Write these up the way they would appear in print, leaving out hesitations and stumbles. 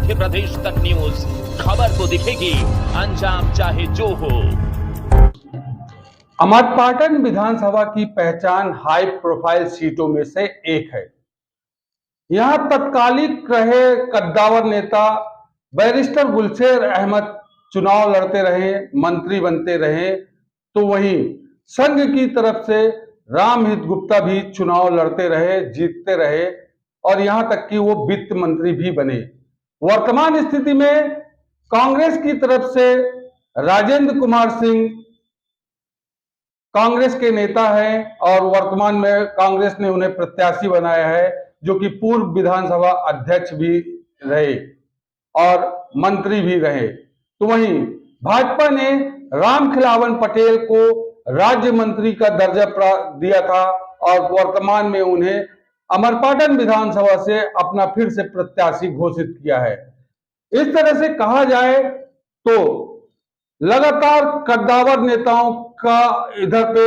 मध्य प्रदेश तक न्यूज, खबर को दिखेगी अंजाम चाहे जो हो। अमरपाटन विधानसभा की पहचान हाई प्रोफाइल सीटों में से एक है। यहां तत्कालिक रहे कद्दावर नेता बैरिस्टर गुलशेर अहमद चुनाव लड़ते रहे, मंत्री बनते रहे, तो वहीं संघ की तरफ से रामहित गुप्ता भी चुनाव लड़ते रहे, जीतते रहे और यहां तक कि वो वित्त मंत्री भी बने। वर्तमान स्थिति में कांग्रेस की तरफ से राजेंद्र कुमार सिंह कांग्रेस के नेता हैं और वर्तमान में कांग्रेस ने उन्हें प्रत्याशी बनाया है, जो कि पूर्व विधानसभा अध्यक्ष भी रहे और मंत्री भी रहे। तो वहीं भाजपा ने रामखिलावन पटेल को राज्य मंत्री का दर्जा दिया था और वर्तमान में उन्हें अमरपाटन विधानसभा से अपना फिर से प्रत्याशी घोषित किया है। इस तरह से कहा जाए तो लगातार कद्दावर नेताओं का इधर पे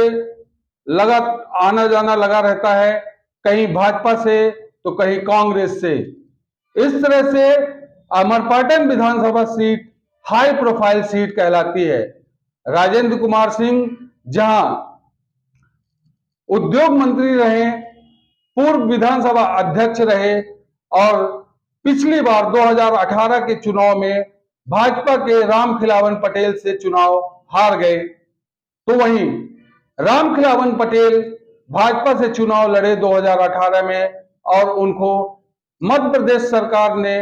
आना जाना लगा रहता है, कहीं भाजपा से तो कहीं कांग्रेस से। इस तरह से अमरपाटन विधानसभा सीट हाई प्रोफाइल सीट कहलाती है। राजेंद्र कुमार सिंह जहां उद्योग मंत्री रहे, पूर्व विधानसभा अध्यक्ष रहे और पिछली बार 2018 के चुनाव में भाजपा के रामखिलावन पटेल से चुनाव हार गए, तो वहीं रामखिलावन पटेल भाजपा से चुनाव लड़े 2018 में और उनको मध्य प्रदेश सरकार ने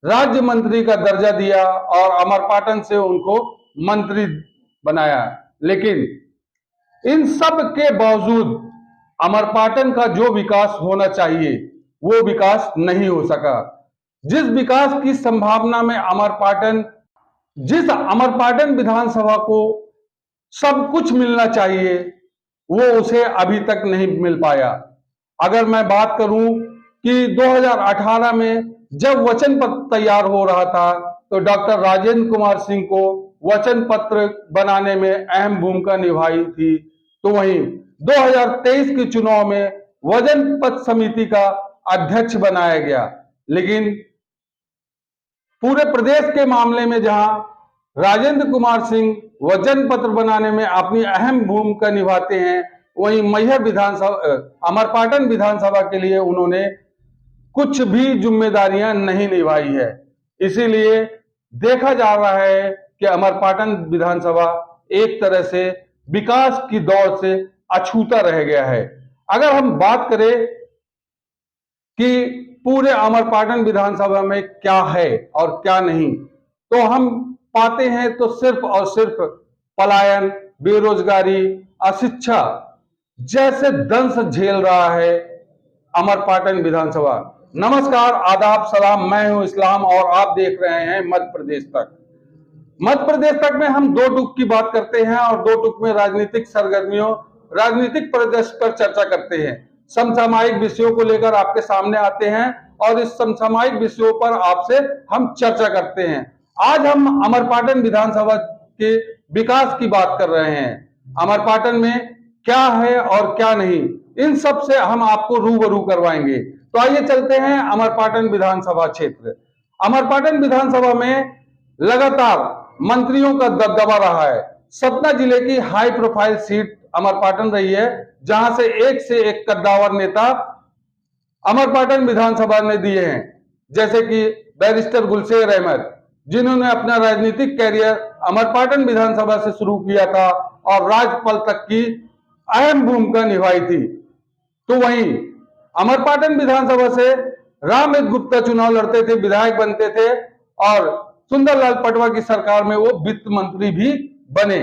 राज्य मंत्री का दर्जा दिया और अमरपाटन से उनको मंत्री बनाया। लेकिन इन सब के बावजूद अमरपाटन का जो विकास होना चाहिए वो विकास नहीं हो सका। जिस विकास की संभावना में जिस अमरपाटन विधानसभा को सब कुछ मिलना चाहिए वो उसे अभी तक नहीं मिल पाया। अगर मैं बात करूं कि 2018 में जब वचन पत्र तैयार हो रहा था तो डॉक्टर राजेंद्र कुमार सिंह को वचन पत्र बनाने में अहम भूमिका निभाई थी, तो वहीं 2023 के चुनाव में वचन पत्र समिति का अध्यक्ष बनाया गया। लेकिन पूरे प्रदेश के मामले में जहां राजेंद्र कुमार सिंह वचन पत्र बनाने में अपनी अहम भूमिका निभाते हैं, वहीं मैहर विधानसभा अमरपाटन विधानसभा के लिए उन्होंने कुछ भी जिम्मेदारियां नहीं निभाई है। इसीलिए देखा जा रहा है कि अमरपाटन विधानसभा एक तरह से विकास की दौड़ से अछूता रह गया है। अगर हम बात करें कि पूरे अमरपाटन विधानसभा में क्या है और क्या नहीं, तो हम पाते हैं तो सिर्फ और सिर्फ पलायन, बेरोजगारी, अशिक्षा जैसे दंश झेल रहा है अमरपाटन विधानसभा। नमस्कार, आदाब, सलाम, मैं हूं इस्लाम और आप देख रहे हैं मध्य प्रदेश तक। मध्य प्रदेश तक में हम दो टुक की बात करते हैं और दो टुक में राजनीतिक सरगर्मियों, राजनीतिक परिदृश्य पर चर्चा करते हैं। समसामयिक विषयों को लेकर आपके सामने आते हैं और इस समसामयिक विषयों पर आपसे हम चर्चा करते हैं। आज हम अमरपाटन विधानसभा के विकास की बात कर रहे हैं। अमरपाटन में क्या है और क्या नहीं, इन सब से हम आपको रूबरू करवाएंगे। तो आइए चलते हैं अमरपाटन विधानसभा क्षेत्र। अमरपाटन विधानसभा में लगातार मंत्रियों का दबदबा रहा है। सतना जिले की हाई प्रोफाइल सीट अमरपाटन रही है, जहां से एक कद्दावर नेता अमरपाटन विधानसभा ने दिए हैं, जैसे कि बैरिस्टर गुलशेर अहमद, जिन्होंने अपना राजनीतिक कैरियर अमरपाटन विधानसभा से शुरू किया था और राज्यपाल तक की अहम भूमिका निभाई थी। तो वहीं अमरपाटन विधानसभा से रामहित गुप्ता चुनाव लड़ते थे, विधायक बनते थे और सुंदरलाल पटवा की सरकार में वो वित्त मंत्री भी बने।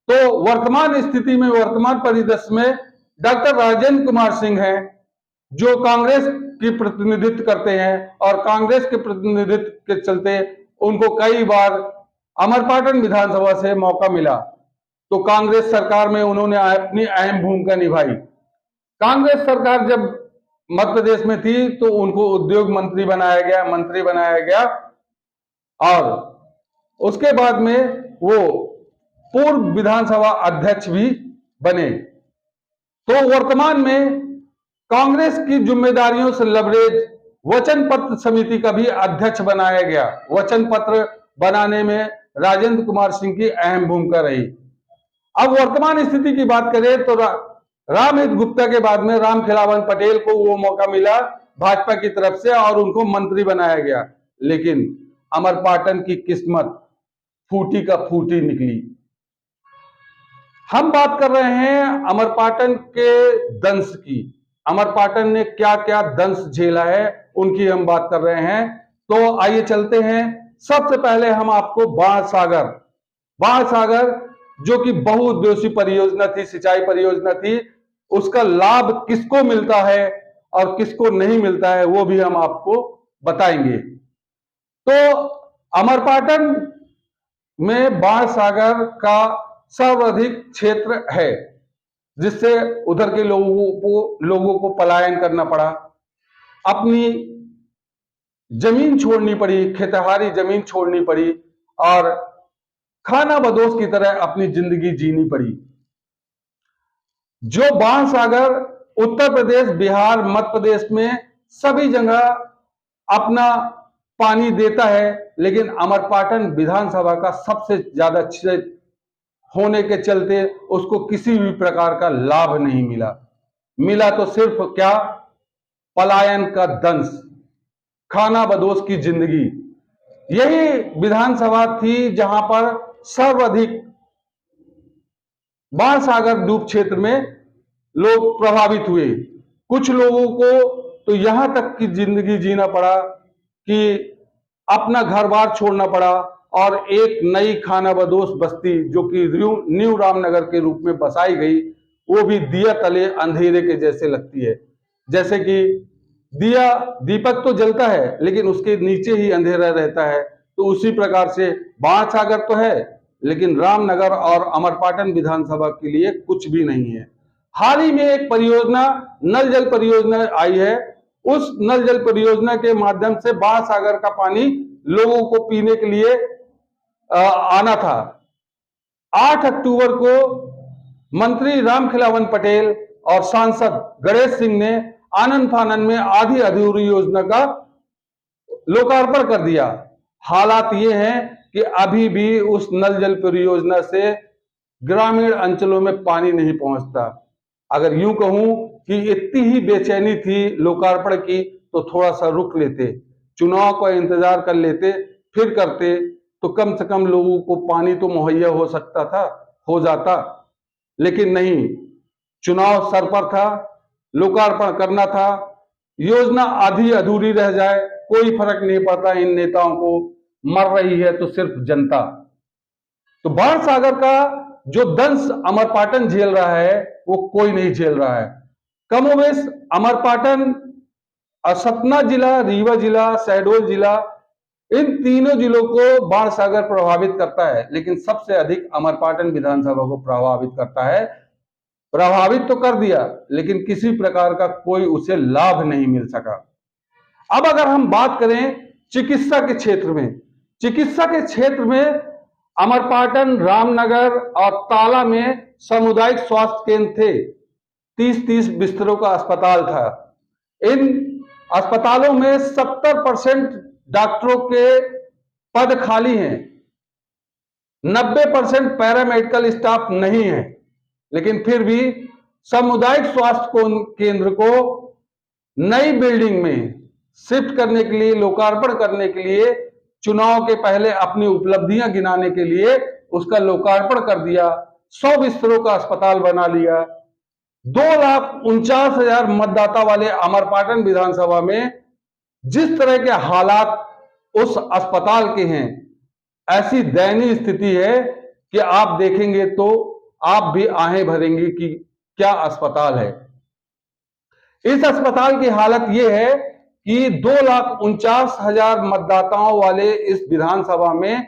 तो वर्तमान स्थिति में, वर्तमान परिदृश्य में डॉक्टर राजेंद्र कुमार सिंह हैं जो कांग्रेस की प्रतिनिधित्व करते हैं और कांग्रेस के प्रतिनिधित्व के चलते उनको कई बार अमरपाटन विधानसभा से मौका मिला, तो कांग्रेस सरकार में उन्होंने अपनी अहम भूमिका निभाई। कांग्रेस सरकार जब मध्य प्रदेश में थी तो उनको उद्योग मंत्री बनाया गया और उसके बाद में वो पूर्व विधानसभा अध्यक्ष भी बने। तो वर्तमान में कांग्रेस की जिम्मेदारियों से लबरेज वचन पत्र समिति का भी अध्यक्ष बनाया गया। वचन पत्र बनाने में राजेंद्र कुमार सिंह की अहम भूमिका रही। अब वर्तमान स्थिति की बात करें तो रामहित गुप्ता के बाद में राम खिलावन पटेल को वो मौका मिला भाजपा की तरफ से और उनको मंत्री बनाया गया, लेकिन अमरपाटन की किस्मत फूटी का फूटी निकली। हम बात कर रहे हैं अमरपाटन के दंश की। अमरपाटन ने क्या क्या दंश झेला है उनकी हम बात कर रहे हैं। तो आइए चलते हैं। सबसे पहले हम आपको बाण सागर जो कि बहुउद्देशीय परियोजना थी, सिंचाई परियोजना थी, उसका लाभ किसको मिलता है और किसको नहीं मिलता है वो भी हम आपको बताएंगे। तो अमरपाटन में बाण सागर का सर्वाधिक क्षेत्र है, जिससे उधर के लोगों को पलायन करना पड़ा, अपनी जमीन छोड़नी पड़ी, खेतहारी जमीन छोड़नी पड़ी और खाना बदोश की तरह अपनी जिंदगी जीनी पड़ी। जो बाण सागर उत्तर प्रदेश, बिहार, मध्य प्रदेश में सभी जगह अपना पानी देता है, लेकिन अमरपाटन विधानसभा का सबसे ज्यादा क्षेत्र होने के चलते उसको किसी भी प्रकार का लाभ नहीं मिला तो सिर्फ क्या, पलायन का दंश, खाना बदोश की जिंदगी। यही विधानसभा थी जहां पर सर्वाधिक बाण सागर द्वीप क्षेत्र में लोग प्रभावित हुए। कुछ लोगों को तो यहां तक की जिंदगी जीना पड़ा कि अपना घर बार छोड़ना पड़ा और एक नई खाना बदोश बस्ती जो कि न्यू रामनगर के रूप में बसाई गई, वो भी दिया तले अंधेरे के जैसे लगती है। जैसे कि दीपक तो जलता है लेकिन उसके नीचे ही अंधेरा रहता है, तो उसी प्रकार से बाण सागर तो है लेकिन रामनगर और अमरपाटन विधानसभा के लिए कुछ भी नहीं है। हाल ही में एक परियोजना, नल जल परियोजना आई है। उस नल जल परियोजना के माध्यम से बाण सागर का पानी लोगों को पीने के लिए आना था। 8 अक्टूबर को मंत्री राम खिलावन पटेल और सांसद गणेश सिंह ने आनंद फानन में आधी अधूरी योजना का लोकार्पण कर दिया। हालात ये हैं कि अभी भी उस नल जल परियोजना से ग्रामीण अंचलों में पानी नहीं पहुंचता। अगर यूं कहूं कि इतनी ही बेचैनी थी लोकार्पण की तो थोड़ा सा रुक लेते, चुनाव का इंतजार कर लेते, फिर करते तो कम से कम लोगों को पानी तो मुहैया हो जाता, लेकिन नहीं, चुनाव सर पर था, लोकार्पण करना था, योजना आधी अधूरी रह जाए कोई फर्क नहीं पड़ता इन नेताओं को, मर रही है तो सिर्फ जनता। तो बाण सागर का जो दंश अमरपाटन झेल रहा है वो कोई नहीं झेल रहा है। कमोबेश अमरपाटन, सतना जिला, रीवा जिला, शहडोल जिला, इन तीनों जिलों को बाण सागर प्रभावित करता है, लेकिन सबसे अधिक अमरपाटन विधानसभा को प्रभावित करता है। प्रभावित तो कर दिया लेकिन किसी प्रकार का कोई उसे लाभ नहीं मिल सका। अब अगर हम बात करें चिकित्सा के क्षेत्र में अमरपाटन, रामनगर और ताला में सामुदायिक स्वास्थ्य केंद्र थे। 30-30 बिस्तरों का अस्पताल था। इन अस्पतालों में 70% डॉक्टरों के पद खाली हैं, 90% पैरामेडिकल स्टाफ नहीं है, लेकिन फिर भी सामुदायिक स्वास्थ्य केंद्र को नई बिल्डिंग में शिफ्ट करने के लिए, लोकार्पण करने के लिए, चुनाव के पहले अपनी उपलब्धियां गिनाने के लिए उसका लोकार्पण कर दिया। 100 बिस्तरों का अस्पताल बना लिया। 2,49,000 मतदाता वाले अमरपाटन विधानसभा में जिस तरह के हालात उस अस्पताल के हैं, ऐसी दयनीय स्थिति है कि आप देखेंगे तो आप भी आहें भरेंगे कि क्या अस्पताल है। इस अस्पताल की हालत यह है कि 2,49,000 मतदाताओं वाले इस विधानसभा में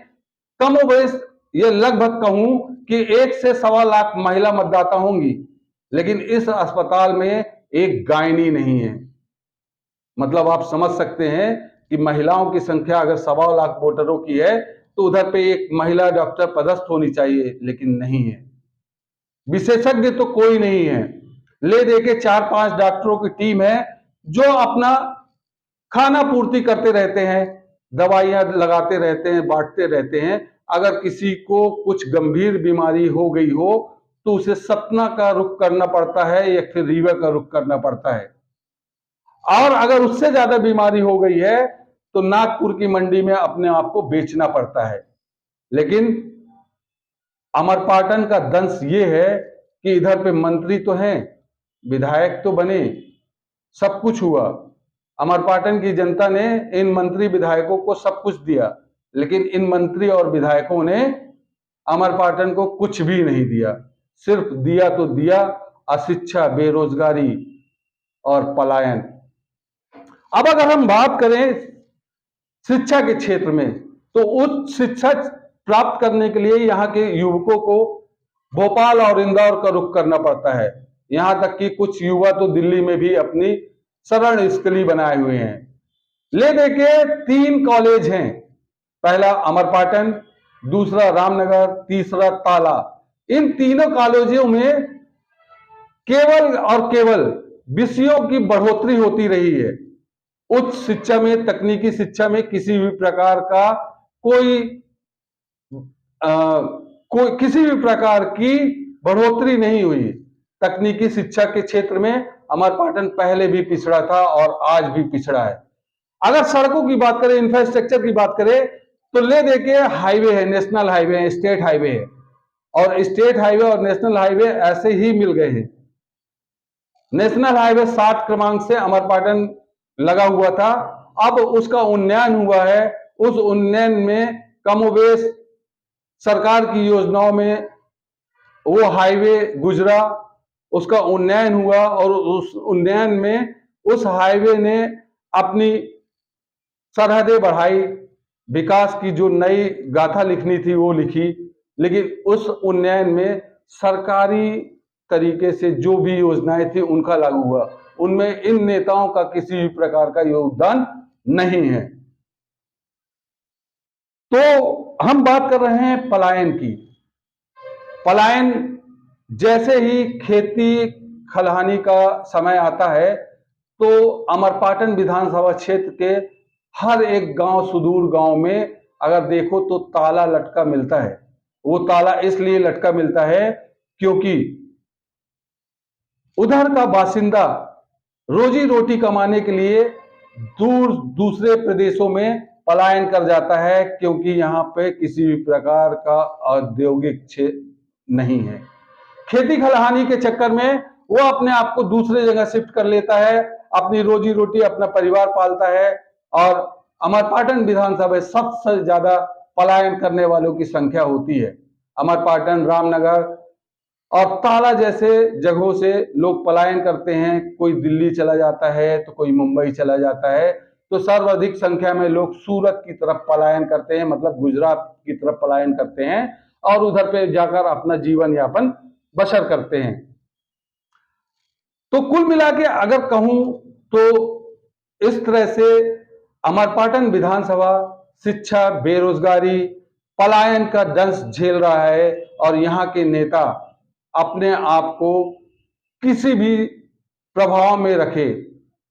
कमोबेश ये लगभग कहूं कि 1 से 1.25 लाख महिला मतदाता होंगी, लेकिन इस अस्पताल में एक गायनी नहीं है। मतलब आप समझ सकते हैं कि महिलाओं की संख्या अगर 1.25 लाख वोटरों की है तो उधर पे एक महिला डॉक्टर पदस्थ होनी चाहिए, लेकिन नहीं है। विशेषज्ञ तो कोई नहीं है। ले दे के 4-5 डॉक्टरों की टीम है जो अपना खाना पूर्ति करते रहते हैं, दवाइयां लगाते रहते हैं, बांटते रहते हैं। अगर किसी को कुछ गंभीर बीमारी हो गई हो तो उसे सतना का रुख करना पड़ता है या फिर रीवा का रुख करना पड़ता है। और अगर उससे ज्यादा बीमारी हो गई है तो नागपुर की मंडी में अपने आप को बेचना पड़ता है। लेकिन अमरपाटन का दंश ये है कि इधर पे मंत्री तो हैं, विधायक तो बने, सब कुछ हुआ। अमरपाटन की जनता ने इन मंत्री विधायकों को सब कुछ दिया, लेकिन इन मंत्री और विधायकों ने अमरपाटन को कुछ भी नहीं दिया। सिर्फ दिया तो दिया अशिक्षा, बेरोजगारी और पलायन। अब अगर हम बात करें शिक्षा के क्षेत्र में, तो उच्च शिक्षा प्राप्त करने के लिए यहाँ के युवकों को भोपाल और इंदौर का रुख करना पड़ता है। यहां तक कि कुछ युवा तो दिल्ली में भी अपनी शरण स्थली बनाए हुए हैं। ले देके 3 कॉलेज हैं, पहला अमरपाटन, दूसरा रामनगर, तीसरा ताला। इन तीनों कॉलेजों में केवल और केवल विषयों की बढ़ोतरी होती रही है। उच्च शिक्षा में, तकनीकी शिक्षा में किसी भी प्रकार का किसी भी प्रकार की बढ़ोतरी नहीं हुई। तकनीकी शिक्षा के क्षेत्र में अमरपाटन पहले भी पिछड़ा था और आज भी पिछड़ा है। अगर सड़कों की बात करें, इंफ्रास्ट्रक्चर की बात करें, तो ले देके हाईवे है, नेशनल हाईवे है, स्टेट हाईवे है, और स्टेट हाईवे और नेशनल हाईवे ऐसे ही मिल गए हैं। नेशनल हाईवे 60 क्रमांक से अमरपाटन लगा हुआ था, अब उसका उन्नयन हुआ है। उस उन्नयन में कमोबेश सरकार की योजनाओं में वो हाईवे गुजरा, उसका उन्नयन हुआ, और उस उन्नयन में उस हाईवे ने अपनी सरहदें बढ़ाई, विकास की जो नई गाथा लिखनी थी वो लिखी। लेकिन उस उन्नयन में सरकारी तरीके से जो भी योजनाएं थी उनका लागू हुआ, उनमें इन नेताओं का किसी भी प्रकार का योगदान नहीं है। तो हम बात कर रहे हैं पलायन की। पलायन जैसे ही खेती खलिहानी का समय आता है तो अमरपाटन विधानसभा क्षेत्र के हर एक गांव, सुदूर गांव में अगर देखो तो ताला लटका मिलता है। वो ताला इसलिए लटका मिलता है क्योंकि उधर का बासिंदा रोजी रोटी कमाने के लिए दूसरे प्रदेशों में पलायन कर जाता है, क्योंकि यहाँ पे किसी भी प्रकार का औद्योगिक क्षेत्र नहीं है। खेती खलिहानी के चक्कर में वो अपने आप को दूसरे जगह शिफ्ट कर लेता है, अपनी रोजी रोटी, अपना परिवार पालता है। और अमरपाटन विधानसभा सबसे ज्यादा पलायन करने वालों की संख्या होती है। अमरपाटन, रामनगर और ताला जैसे जगहों से लोग पलायन करते हैं। कोई दिल्ली चला जाता है तो कोई मुंबई चला जाता है, तो सर्वाधिक संख्या में लोग सूरत की तरफ पलायन करते हैं, मतलब गुजरात की तरफ पलायन करते हैं और उधर पे जाकर अपना जीवन यापन बसर करते हैं। तो कुल मिला के अगर कहूं तो इस तरह से अमरपाटन विधानसभा शिक्षा, बेरोजगारी, पलायन का दंश झेल रहा है, और यहाँ के नेता अपने आप को किसी भी प्रभाव में रखे।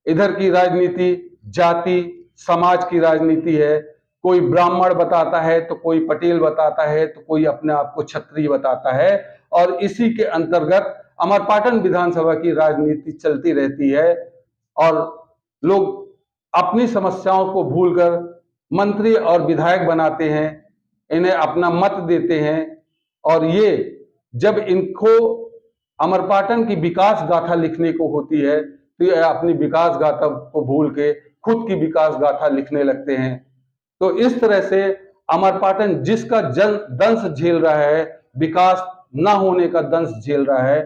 इधर की राजनीति जाति समाज की राजनीति है। कोई ब्राह्मण बताता है तो कोई पटेल बताता है तो कोई अपने आप को क्षत्रिय बताता है, और इसी के अंतर्गत अमरपाटन विधानसभा की राजनीति चलती रहती है। और लोग अपनी समस्याओं को भूलकर मंत्री और विधायक बनाते हैं, इन्हें अपना मत देते हैं, और ये जब इनको अमरपाटन की विकास गाथा लिखने को होती है तो ये अपनी विकास गाथा को भूल के खुद की विकास गाथा लिखने लगते हैं। तो इस तरह से अमरपाटन जिसका दंश झेल रहा है, विकास ना होने का दंश झेल रहा है,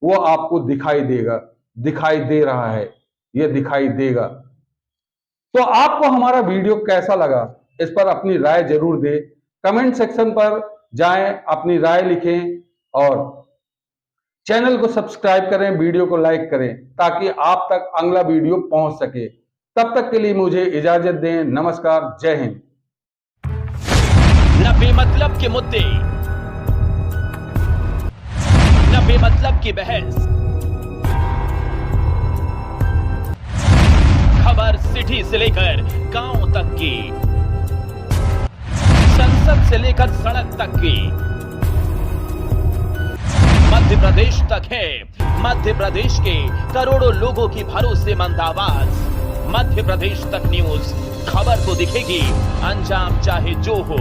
वो आपको दिखाई देगा, दिखाई दे रहा है, ये दिखाई देगा। तो आपको हमारा वीडियो कैसा लगा, इस पर अपनी राय जरूर दें। कमेंट सेक्शन पर जाएं, अपनी राय लिखें और चैनल को सब्सक्राइब करें, वीडियो को लाइक करें, ताकि आप तक अगला वीडियो पहुंच सके। तब तक के लिए मुझे इजाजत दें। नमस्कार, जय हिंद। न बेमतलब के मुद्दे, न बेमतलब की बहस, खबर सिटी से लेकर गांव तक की, संसद से लेकर सड़क तक की, मध्य प्रदेश तक है। मध्य प्रदेश के करोड़ों लोगों की भरोसेमंद आवाज, मध्य प्रदेश तक न्यूज। खबर को दिखेगी, अंजाम चाहे जो हो।